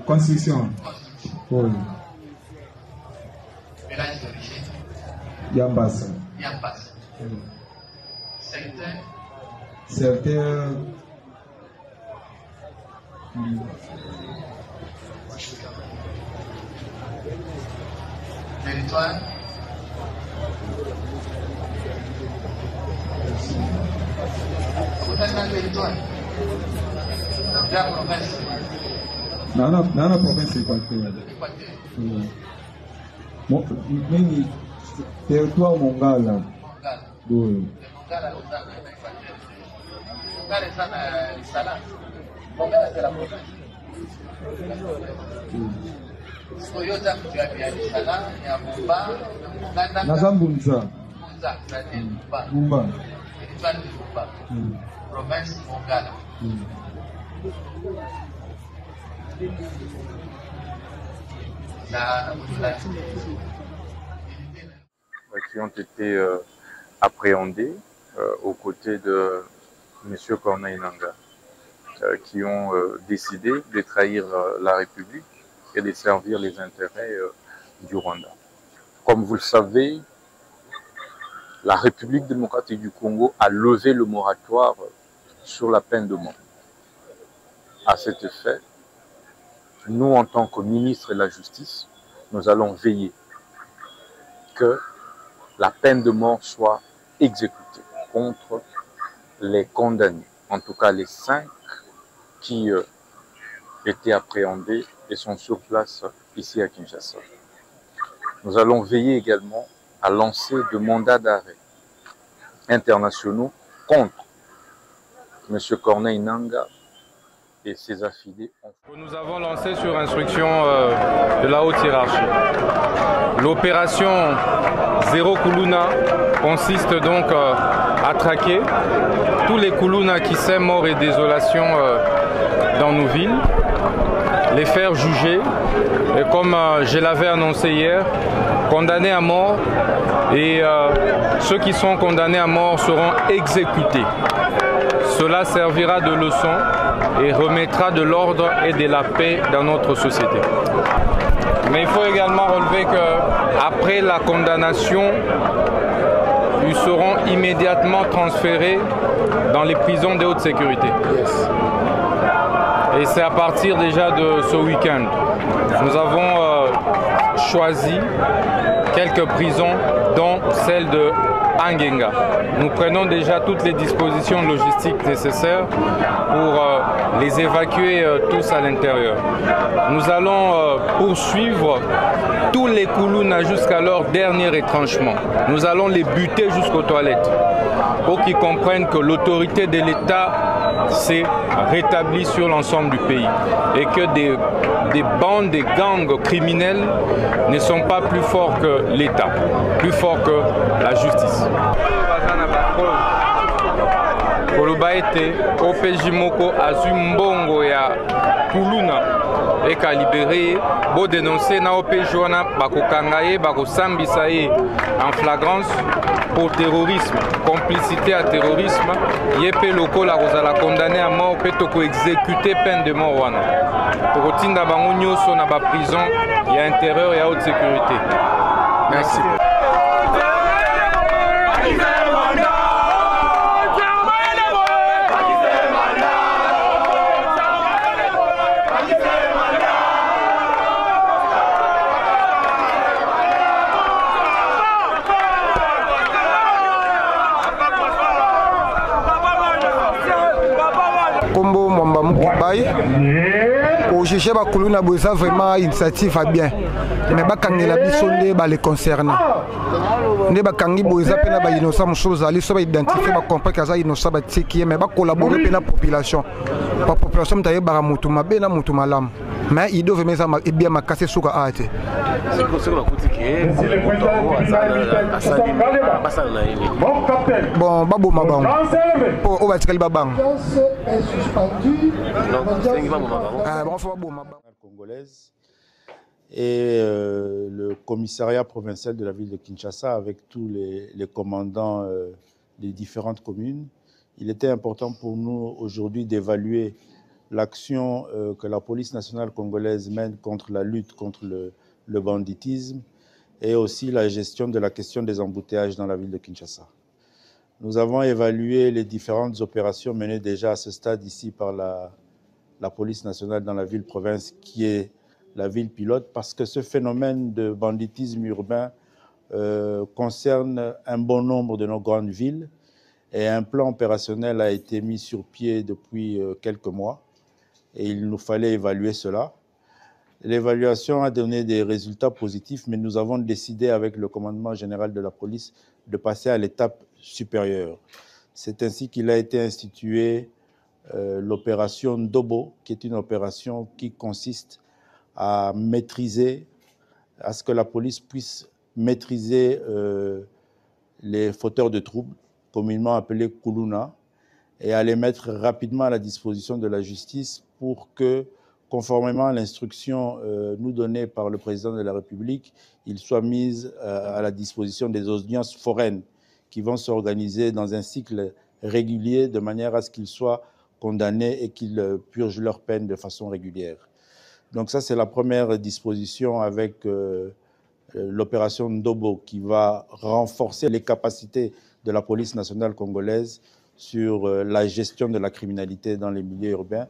Constitution. Oui. Village d'origine. Yambassa. Yambassa. Secteur. Secteur. Territoire. Vous êtes dans le territoire. La province. Dans la province équatoriale. Mimi, territoire Mongala. Oui. Mongala, c'est la Salah. Mongala, c'est la province. Soyoza kutuambia Salah ya Mumba, Nazambunza. Mumba, c'est Mumba. Mumba. Territoire de Mumba. Province Mongala. Qui ont été appréhendés aux côtés de M. Corneille Nangaa, qui ont décidé de trahir la République et de servir les intérêts du Rwanda. Comme vous le savez, la République démocratique du Congo a levé le moratoire sur la peine de mort. À cet effet, nous, en tant que ministre de la Justice, nous allons veiller que la peine de mort soit exécutée contre les condamnés, en tout cas les 5 qui étaient appréhendés et sont sur place ici à Kinshasa. Nous allons veiller également à lancer de mandats d'arrêt internationaux contre M. Corneille Nangaa et ses affidés. Nous avons lancé sur instruction de la haute hiérarchie. L'opération Zéro Kuluna consiste donc à traquer tous les Kuluna qui sèment mort et désolation dans nos villes, les faire juger et, comme je l'avais annoncé hier, condamnés à mort, et ceux qui sont condamnés à mort seront exécutés. Cela servira de leçon et remettra de l'ordre et de la paix dans notre société. Mais il faut également relever qu'après la condamnation, ils seront immédiatement transférés dans les prisons de haute sécurité. Et c'est à partir déjà de ce week-end. Nous avons choisi quelques prisons, dont celle de Angenga. Nous prenons déjà toutes les dispositions logistiques nécessaires pour les évacuer tous à l'intérieur. Nous allons poursuivre tous les Kuluna jusqu'à leur dernier retranchement. Nous allons les buter jusqu'aux toilettes pour qu'ils comprennent que l'autorité de l'État s'est rétablie sur l'ensemble du pays et que des bandes, des gangs criminels ne sont pas plus forts que l'État, plus forts que la justice. Koloba ete OPJ moko azwi mbongo ya Kuluna eka libéré bo dénoncer na OPJ wana bakokanga ye bakosambisa ye en flagrance pour terrorisme, complicité à terrorisme, ye pe lokola kozala condamné à mort pe toko exécuter peine de mort wana. Tokotinda bango nyonso na ba prison ya intérieur et à haute sécurité. Merci. Combo Mwamba Mukibai, au GG Bakuluna Boisa, vraiment initiative à bien. Mais Bakangela Bissonde, les concernant. Ne Bakangi Boisa, Pena Bayinosa, Moussous, Ali, soit identifié, comprendre qu'Aza Inosa Batiki, mais collaborer avec la population. La population taille Baramutuma, Bena Mutumalam. Mais il doit mettre bien ma casse sur la hâte. Bon, Babou Mabang. Oh, va te Babang. Congolaise et le commissariat provincial de la ville de Kinshasa avec tous les commandants des différentes communes il était important pour nous aujourd'hui d'évaluer l'action que la police nationale congolaise mène contre la lutte contre le banditisme et aussi la gestion de la question des embouteillages dans la ville de Kinshasa. Nous avons évalué les différentes opérations menées déjà à ce stade ici par la police nationale dans la ville-province qui est la ville pilote parce que ce phénomène de banditisme urbain concerne un bon nombre de nos grandes villes et un plan opérationnel a été mis sur pied depuis quelques mois et il nous fallait évaluer cela. L'évaluation a donné des résultats positifs, mais nous avons décidé avec le commandement général de la police de passer à l'étape supérieure. C'est ainsi qu'il a été institué l'opération Ndobo, qui est une opération qui consiste à maîtriser, à ce que la police puisse maîtriser les fauteurs de troubles, communément appelés Kuluna, et à les mettre rapidement à la disposition de la justice pour que, conformément à l'instruction nous donnée par le président de la République, ils soient mis à la disposition des audiences foraines qui vont s'organiser dans un cycle régulier de manière à ce qu'ils soient condamnés et qu'ils purgent leur peine de façon régulière. Donc ça, c'est la première disposition avec l'opération Ndobo qui va renforcer les capacités de la police nationale congolaise sur la gestion de la criminalité dans les milieux urbains.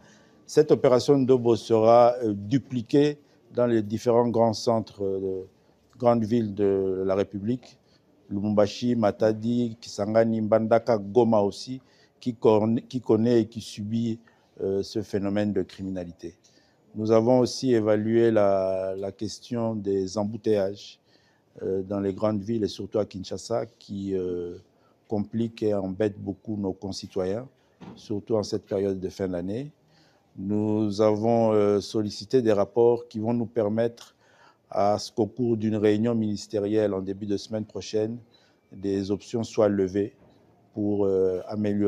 Cette opération Ndobo sera dupliquée dans les différents grands centres de grandes villes de la République, Lubumbashi, Matadi, Kisangani, Mbandaka, Goma aussi, qui connaît et qui subit ce phénomène de criminalité. Nous avons aussi évalué la question des embouteillages dans les grandes villes et surtout à Kinshasa qui compliquent et embêtent beaucoup nos concitoyens, surtout en cette période de fin d'année. Nous avons sollicité des rapports qui vont nous permettre à ce qu'au cours d'une réunion ministérielle en début de semaine prochaine, des options soient levées pour améliorer